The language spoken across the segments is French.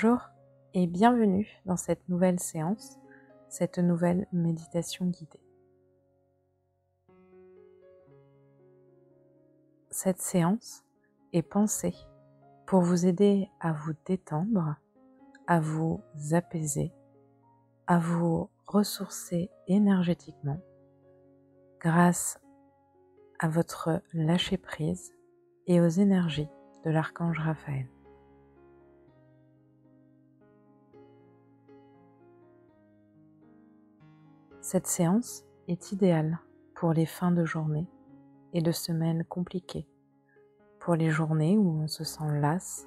Bonjour et bienvenue dans cette nouvelle séance, cette nouvelle méditation guidée. Cette séance est pensée pour vous aider à vous détendre, à vous apaiser, à vous ressourcer énergétiquement grâce à votre lâcher-prise et aux énergies de l'archange Raphaël. Cette séance est idéale pour les fins de journée et de semaines compliquées, pour les journées où on se sent las,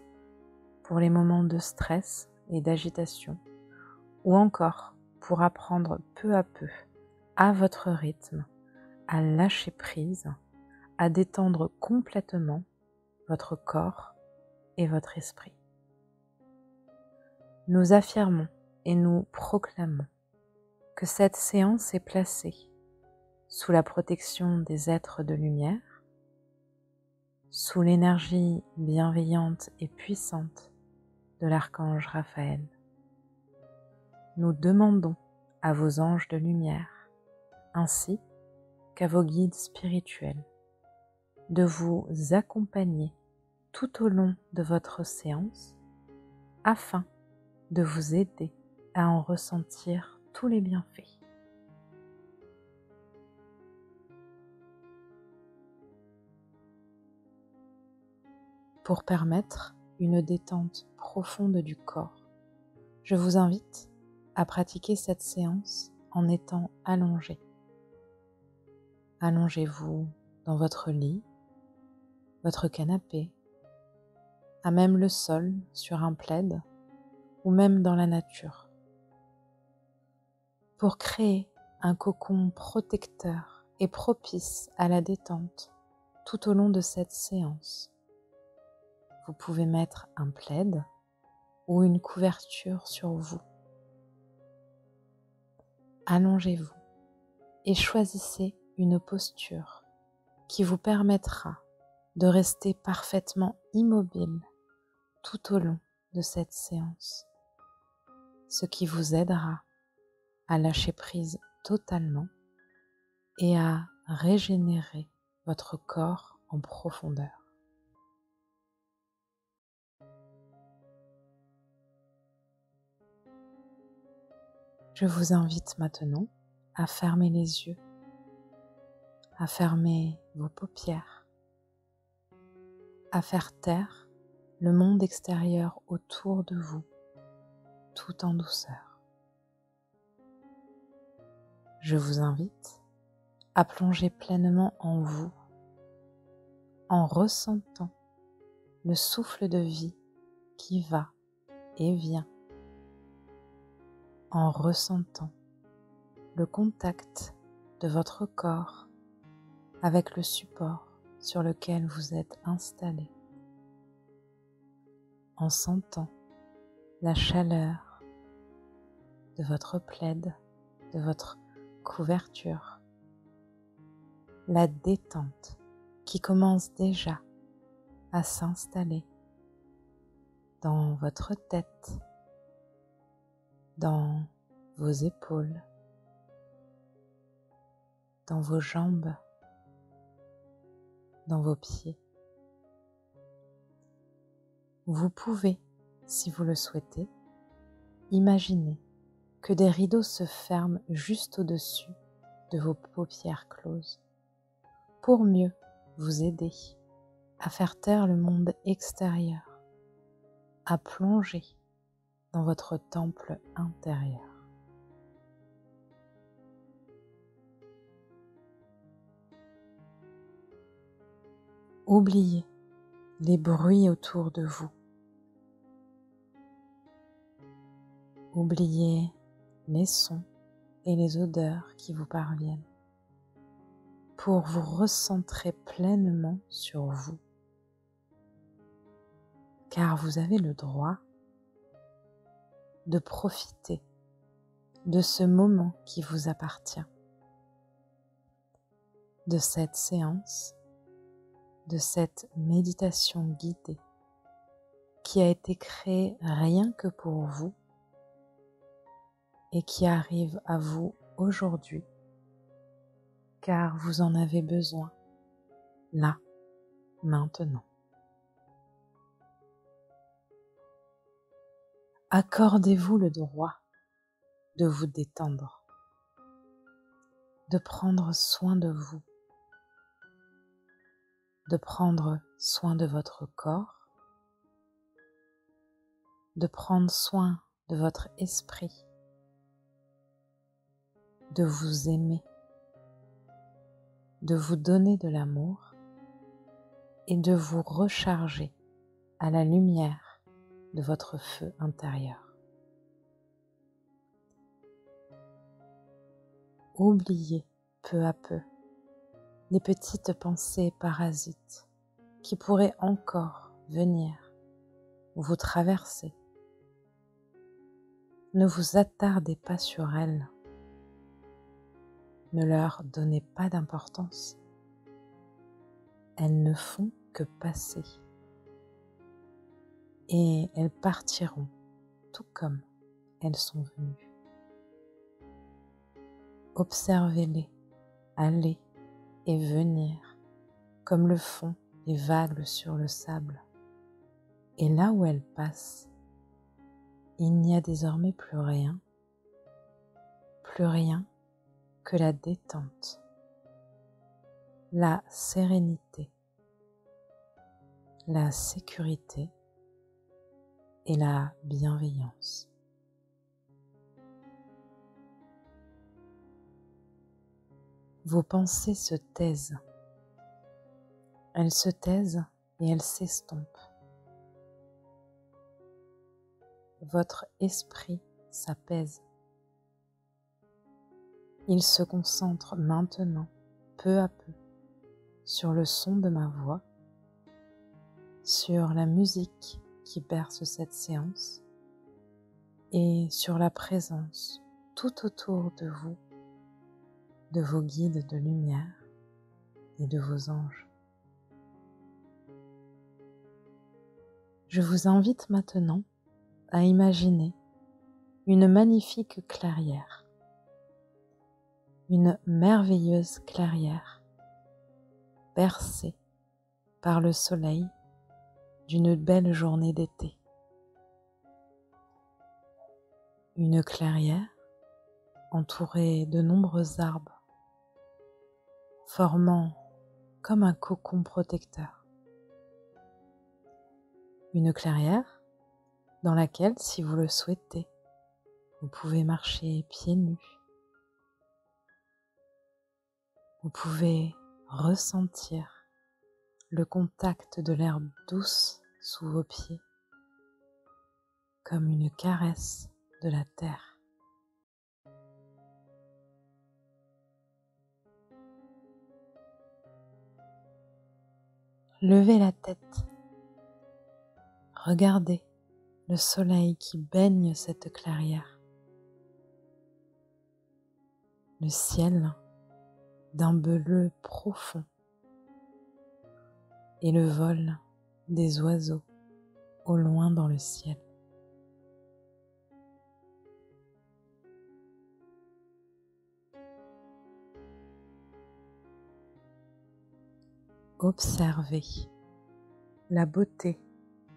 pour les moments de stress et d'agitation, ou encore pour apprendre peu à peu, à votre rythme, à lâcher prise, à détendre complètement votre corps et votre esprit. Nous affirmons et nous proclamons que cette séance est placée sous la protection des êtres de lumière, sous l'énergie bienveillante et puissante de l'archange Raphaël. Nous demandons à vos anges de lumière, ainsi qu'à vos guides spirituels, de vous accompagner tout au long de votre séance afin de vous aider à en ressentir tous les bienfaits. Pour permettre une détente profonde du corps, je vous invite à pratiquer cette séance en étant allongé. Allongez-vous dans votre lit, votre canapé, à même le sol sur un plaid ou même dans la nature. Pour créer un cocon protecteur et propice à la détente tout au long de cette séance, vous pouvez mettre un plaid ou une couverture sur vous. Allongez-vous et choisissez une posture qui vous permettra de rester parfaitement immobile tout au long de cette séance, ce qui vous aidera à lâcher prise totalement et à régénérer votre corps en profondeur. Je vous invite maintenant à fermer les yeux, à fermer vos paupières, à faire taire le monde extérieur autour de vous, tout en douceur. Je vous invite à plonger pleinement en vous, en ressentant le souffle de vie qui va et vient, en ressentant le contact de votre corps avec le support sur lequel vous êtes installé, en sentant la chaleur de votre plaid, de votre couverture, la détente qui commence déjà à s'installer dans votre tête, dans vos épaules, dans vos jambes, dans vos pieds. Vous pouvez, si vous le souhaitez, imaginer que des rideaux se ferment juste au-dessus de vos paupières closes pour mieux vous aider à faire taire le monde extérieur, à plonger dans votre temple intérieur. Oubliez les bruits autour de vous. Oubliez les sons et les odeurs qui vous parviennent pour vous recentrer pleinement sur vous. Car vous avez le droit de profiter de ce moment qui vous appartient, de cette séance, de cette méditation guidée qui a été créé rien que pour vous et qui arrive à vous aujourd'hui car vous en avez besoin, là, maintenant. Accordez-vous le droit de vous détendre, de prendre soin de vous, de prendre soin de votre corps, de prendre soin de votre esprit, de vous aimer, de vous donner de l'amour et de vous recharger à la lumière de votre feu intérieur. Oubliez peu à peu les petites pensées parasites qui pourraient encore venir vous traverser. Ne vous attardez pas sur elles. Ne leur donnez pas d'importance. Elles ne font que passer. Et elles partiront tout comme elles sont venues. Observez-les aller et venir comme le font les vagues sur le sable. Et là où elles passent, il n'y a désormais plus rien que la détente, la sérénité, la sécurité et la bienveillance. Vos pensées se taisent. Elles se taisent et elles s'estompent. Votre esprit s'apaise. Il se concentre maintenant, peu à peu, sur le son de ma voix, sur la musique qui berce cette séance et sur la présence tout autour de vous, de vos guides de lumière et de vos anges. Je vous invite maintenant à imaginer une magnifique clairière, une merveilleuse clairière bercée par le soleil d'une belle journée d'été. Une clairière entourée de nombreux arbres, formant comme un cocon protecteur. Une clairière dans laquelle, si vous le souhaitez, vous pouvez marcher pieds nus. Vous pouvez ressentir le contact de l'herbe douce sous vos pieds, comme une caresse de la terre. Levez la tête, regardez le soleil qui baigne cette clairière, le ciel d'un bleu profond et le vol des oiseaux au loin dans le ciel. Observez la beauté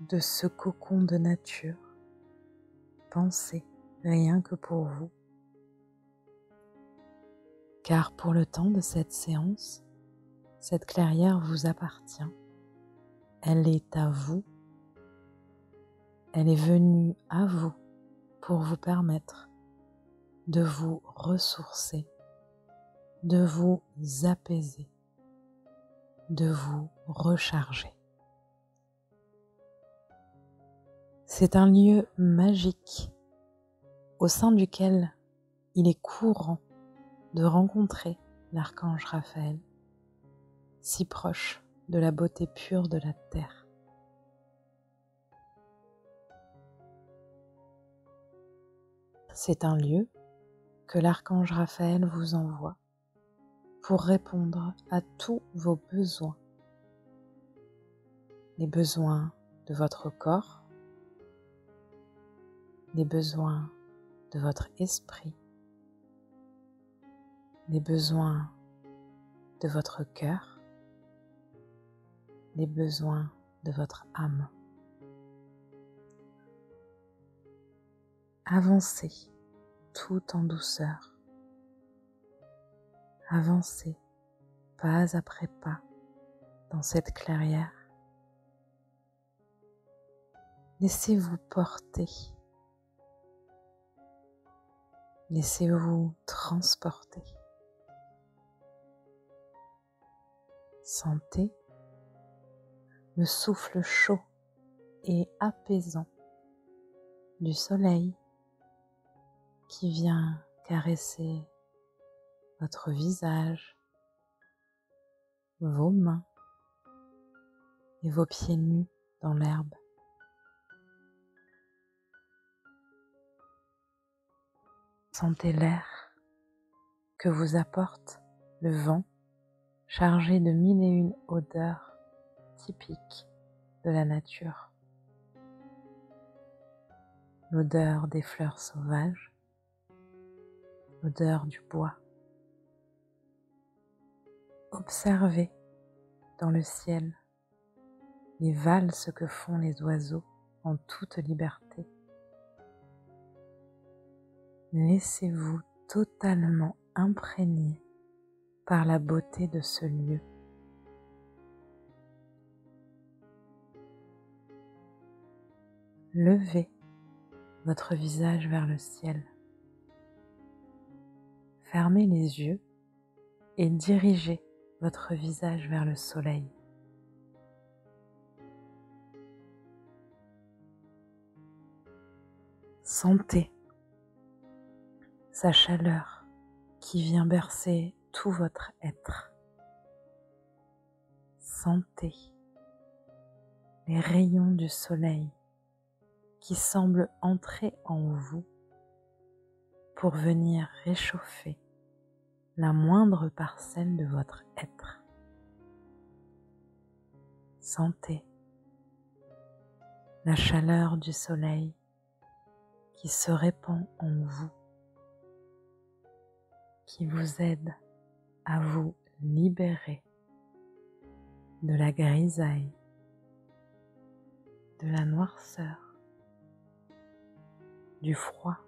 de ce cocon de nature, pensez rien que pour vous. Car pour le temps de cette séance, cette clairière vous appartient. Elle est à vous. Elle est venue à vous pour vous permettre de vous ressourcer, de vous apaiser, de vous recharger. C'est un lieu magique au sein duquel il est courant de rencontrer l'archange Raphaël, si proche de la beauté pure de la terre. C'est un lieu que l'archange Raphaël vous envoie pour répondre à tous vos besoins, les besoins de votre corps, les besoins de votre esprit, les besoins de votre cœur, les besoins de votre âme. Avancez tout en douceur. Avancez pas après pas dans cette clairière. Laissez-vous porter. Laissez-vous transporter. Sentez le souffle chaud et apaisant du soleil qui vient caresser votre visage, vos mains et vos pieds nus dans l'herbe. Sentez l'air que vous apporte le vent chargé de mille et une odeurs typiques de la nature. L'odeur des fleurs sauvages, l'odeur du bois. Observez dans le ciel les valses que font les oiseaux en toute liberté. Laissez-vous totalement imprégner par la beauté de ce lieu. Levez votre visage vers le ciel. Fermez les yeux et dirigez votre visage vers le soleil. Sentez sa chaleur qui vient bercer tout votre être. Sentez les rayons du soleil qui semblent entrer en vous pour venir réchauffer la moindre parcelle de votre être. Sentez la chaleur du soleil qui se répand en vous, qui vous aide à vous libérer de la grisaille, de la noirceur, du froid,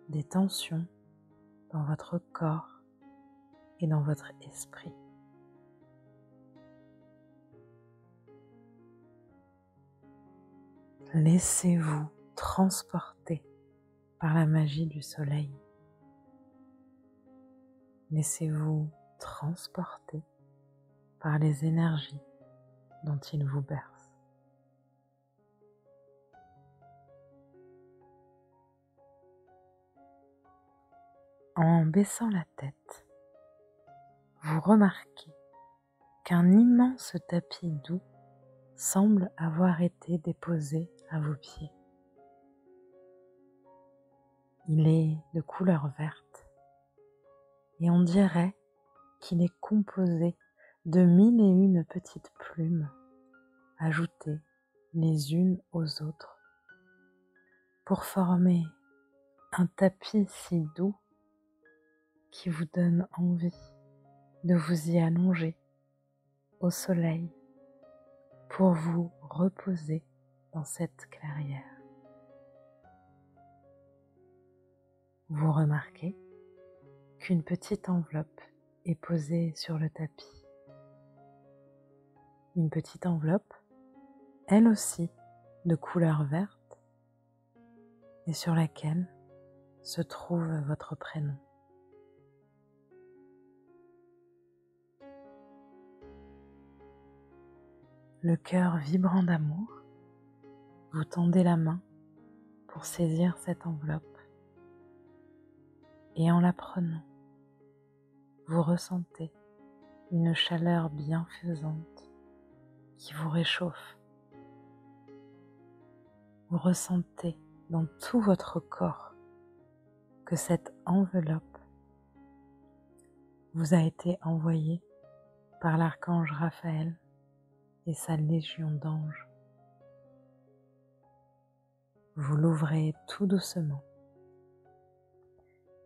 des tensions dans votre corps et dans votre esprit. Laissez-vous transporter par la magie du soleil. Laissez-vous transporter par les énergies dont il vous berce. En baissant la tête, vous remarquez qu'un immense tapis doux semble avoir été déposé à vos pieds. Il est de couleur verte et on dirait qu'il est composé de mille et une petites plumes ajoutées les unes aux autres pour former un tapis si doux qui vous donne envie de vous y allonger au soleil pour vous reposer dans cette clairière. Vous remarquez qu'une petite enveloppe est posée sur le tapis. Une petite enveloppe, elle aussi de couleur verte, et sur laquelle se trouve votre prénom. Le cœur vibrant d'amour, vous tendez la main pour saisir cette enveloppe et en la prenant, vous ressentez une chaleur bienfaisante qui vous réchauffe. Vous ressentez dans tout votre corps que cette enveloppe vous a été envoyée par l'archange Raphaël et sa légion d'anges. vous l'ouvrez tout doucement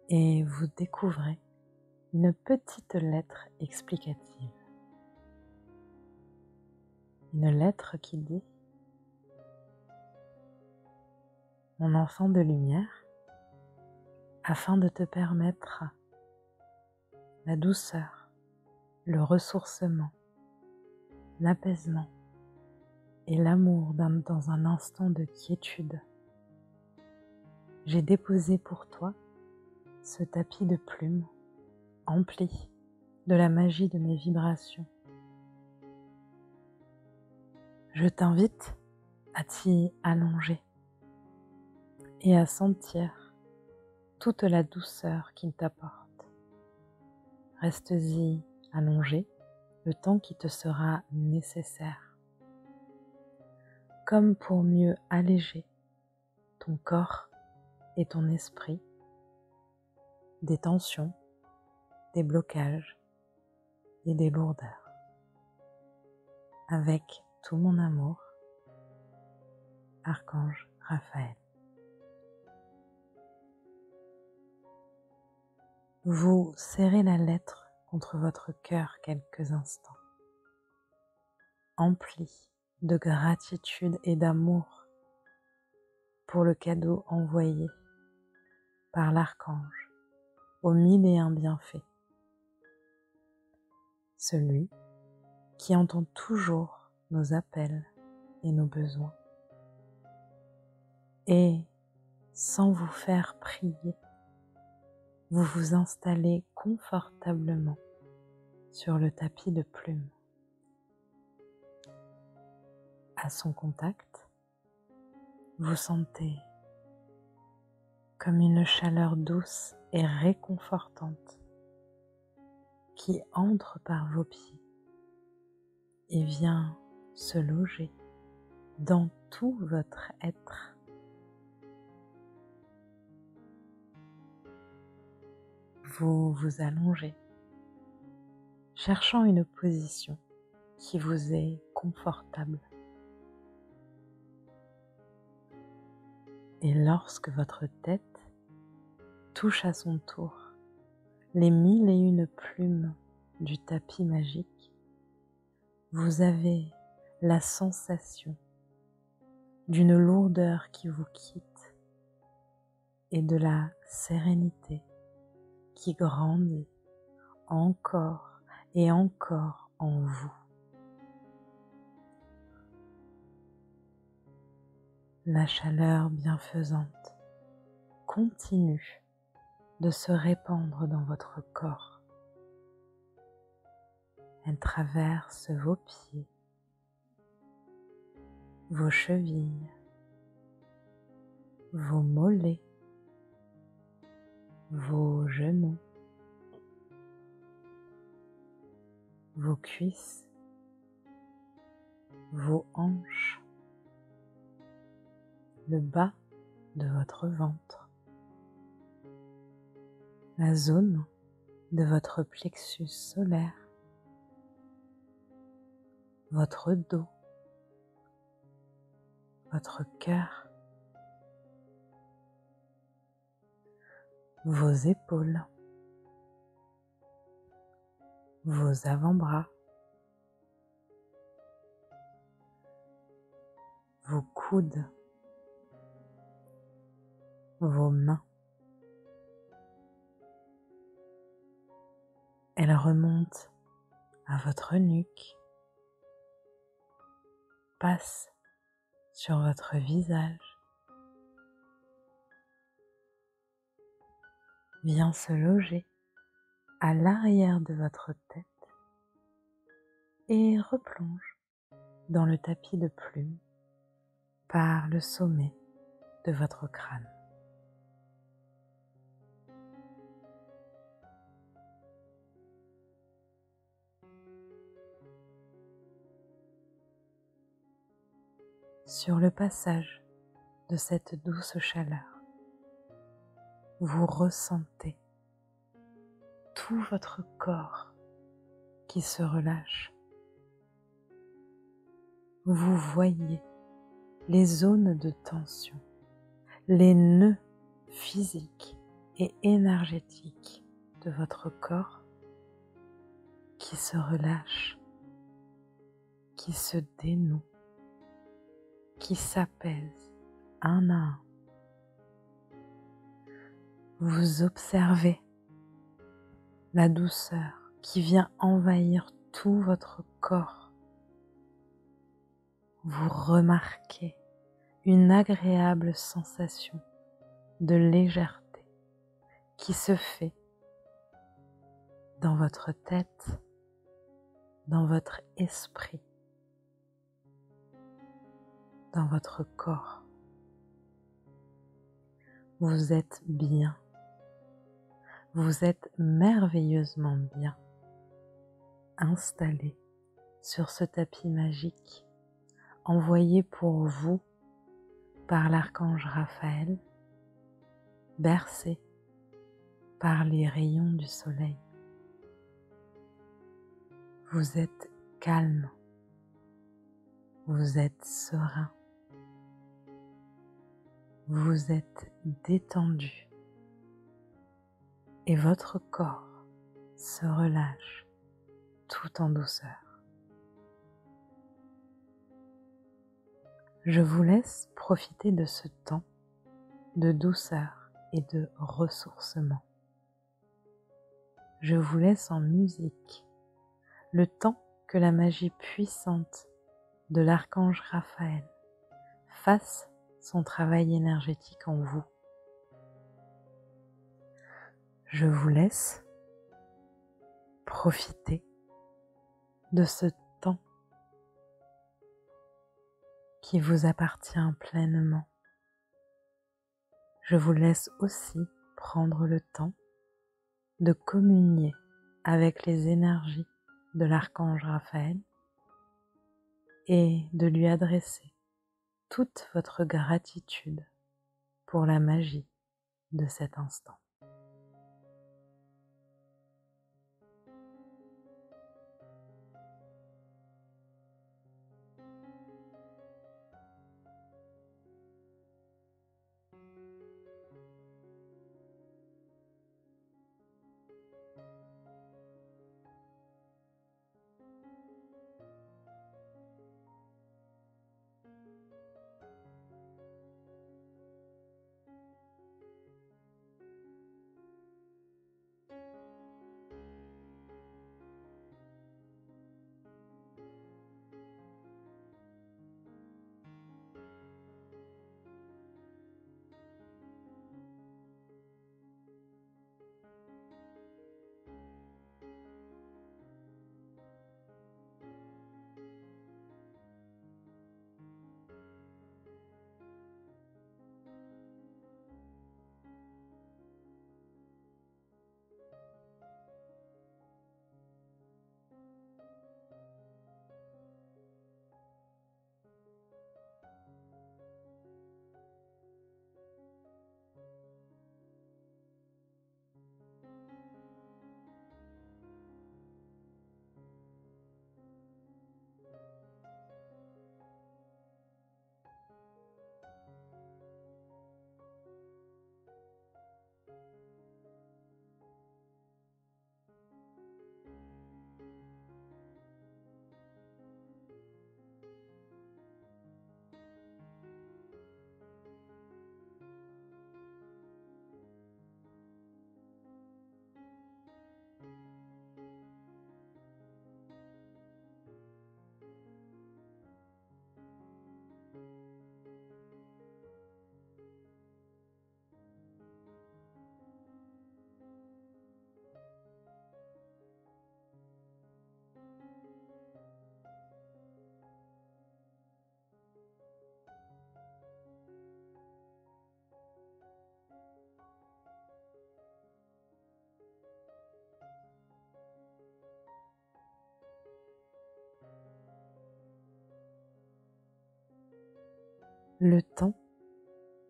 et vous découvrez une petite lettre explicative. Une lettre qui dit: Mon enfant de lumière, afin de te permettre la douceur, le ressourcement, l'apaisement et l'amour dans un instant de quiétude, j'ai déposé pour toi ce tapis de plumes empli de la magie de mes vibrations. Je t'invite à t'y allonger et à sentir toute la douceur qu'il t'apporte. Reste-y allongé le temps qui te sera nécessaire, comme pour mieux alléger ton corps et ton esprit des tensions, des blocages et des lourdeurs. Avec tout mon amour, Archange Raphaël. Vous serrez la lettre contre votre cœur quelques instants, empli de gratitude et d'amour pour le cadeau envoyé par l'archange aux 1001 bienfaits, celui qui entend toujours nos appels et nos besoins, et sans vous faire prier, vous vous installez confortablement sur le tapis de plumes. À son contact, vous sentez comme une chaleur douce et réconfortante qui entre par vos pieds et vient se loger dans tout votre être. Vous vous allongez, cherchant une position qui vous est confortable. Et lorsque votre tête touche à son tour les 1001 plumes du tapis magique, vous avez la sensation d'une lourdeur qui vous quitte et de la sérénité qui grandit encore et encore en vous. La chaleur bienfaisante continue de se répandre dans votre corps. Elle traverse vos pieds, vos chevilles, vos mollets, vos genoux, vos cuisses, vos hanches, le bas de votre ventre, la zone de votre plexus solaire, votre dos, votre cœur, vos épaules, vos avant-bras, vos coudes, vos mains. Elle remonte à votre nuque, passe sur votre visage, vient se loger à l'arrière de votre tête et replonge dans le tapis de plumes par le sommet de votre crâne. Sur le passage de cette douce chaleur, vous ressentez tout votre corps qui se relâche. Vous voyez les zones de tension les nœuds physiques et énergétiques de votre corps qui se relâchent, qui se dénouent, qui s'apaisent un à un. Vous observez la douceur qui vient envahir tout votre corps. Vous remarquez une agréable sensation de légèreté qui se fait dans votre tête, dans votre esprit, dans votre corps. Vous êtes bien, vous êtes merveilleusement bien installé sur ce tapis magique envoyé pour vous par l'archange Raphaël, bercé par les rayons du soleil. Vous êtes calme, vous êtes serein, vous êtes détendu et votre corps se relâche tout en douceur. Je vous laisse profiter de ce temps de douceur et de ressourcement. Je vous laisse en musique le temps que la magie puissante de l'archange Raphaël fasse son travail énergétique en vous. Je vous laisse profiter de ce temps qui vous appartient pleinement. Je vous laisse aussi prendre le temps de communier avec les énergies de l'archange Raphaël et de lui adresser toute votre gratitude pour la magie de cet instant. Le temps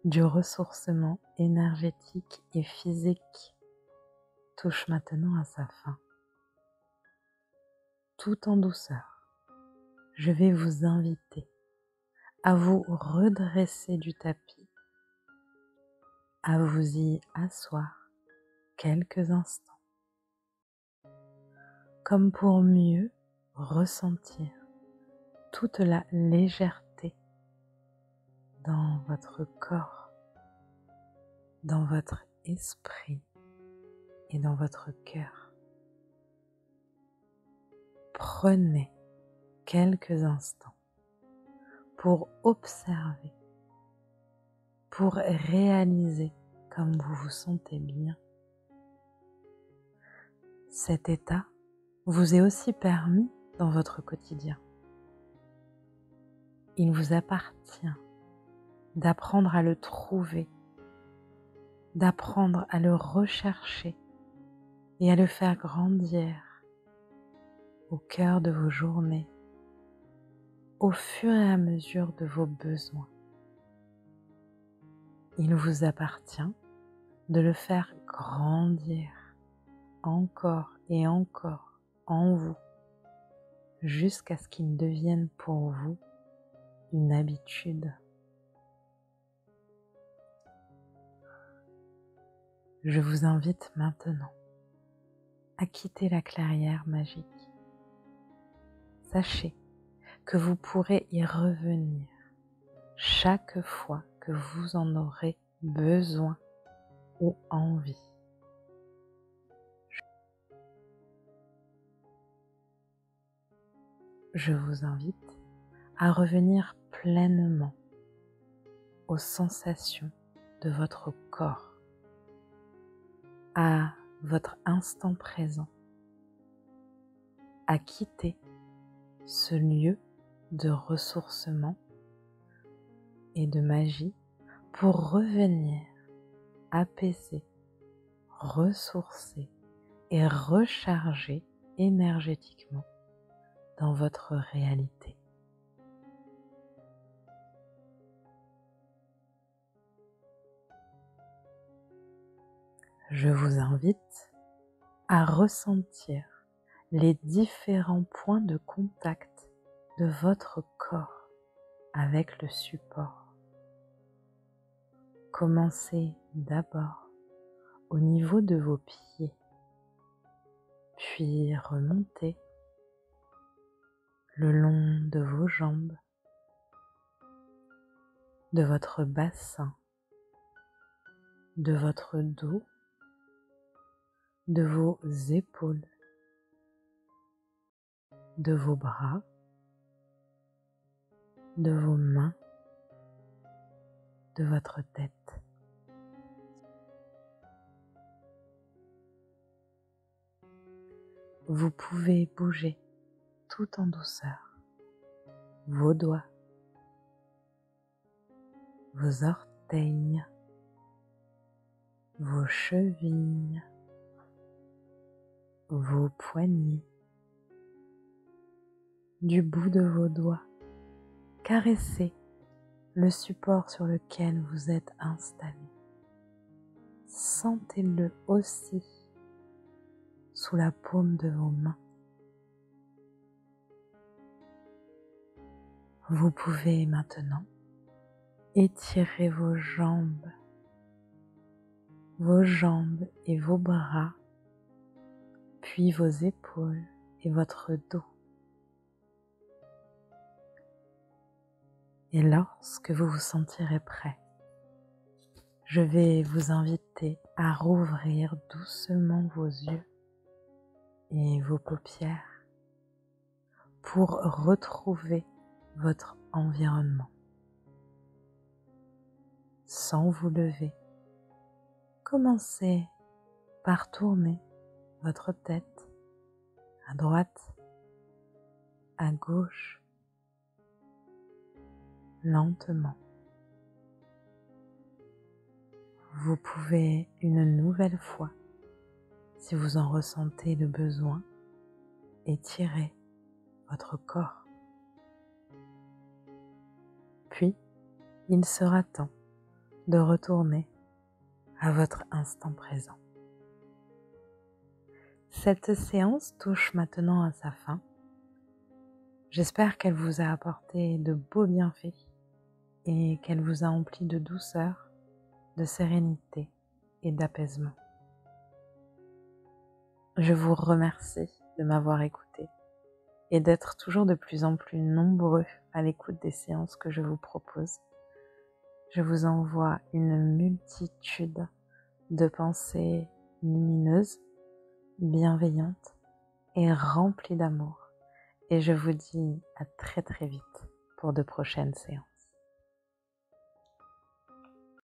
du ressourcement énergétique et physique touche maintenant à sa fin. Tout en douceur, je vais vous inviter à vous redresser du tapis à vous y asseoir quelques instants, comme pour mieux ressentir toute la légèreté dans votre corps, dans votre esprit et dans votre cœur. Prenez quelques instants pour observer, pour réaliser comme vous vous sentez bien. Cet état vous est aussi permis dans votre quotidien. Il vous appartient d'apprendre à le trouver, d'apprendre à le rechercher et à le faire grandir au cœur de vos journées, au fur et à mesure de vos besoins. Il vous appartient de le faire grandir encore et encore en vous, jusqu'à ce qu'il devienne pour vous une habitude. Je vous invite maintenant à quitter la clairière magique. Sachez que vous pourrez y revenir chaque fois que vous en aurez besoin ou envie. Je vous invite à revenir pleinement aux sensations de votre corps, à votre instant présent, à quitter ce lieu de ressourcement et de magie pour revenir apaiser, ressourcer et recharger énergétiquement dans votre réalité. Je vous invite à ressentir les différents points de contact de votre corps avec le support. Commencez d'abord au niveau de vos pieds, puis remontez le long de vos jambes, de votre bassin, de votre dos, de vos épaules, de vos bras, de vos mains, de votre tête. Vous pouvez bouger tout en douceur vos doigts, vos orteils, vos chevilles, vos poignets, du bout de vos doigts. Caressez le support sur lequel vous êtes installé. Sentez-le aussi sous la paume de vos mains. Vous pouvez maintenant étirer vos jambes et vos bras, puis vos épaules et votre dos. Et lorsque vous vous sentirez prêt, je vais vous inviter à rouvrir doucement vos yeux et vos paupières pour retrouver votre environnement. Sans vous lever, commencez par tourner votre tête à droite, à gauche, lentement. Vous pouvez une nouvelle fois, si vous en ressentez le besoin, étirer votre corps. Puis, il sera temps de retourner à votre instant présent. Cette séance touche maintenant à sa fin. J'espère qu'elle vous a apporté de beaux bienfaits et qu'elle vous a empli de douceur de sérénité et d'apaisement. Je vous remercie de m'avoir écouté et d'être toujours de plus en plus nombreux à l'écoute des séances que je vous propose. Je vous envoie une multitude de pensées lumineuses, bienveillantes et remplies d'amour. Et je vous dis à très très vite pour de prochaines séances.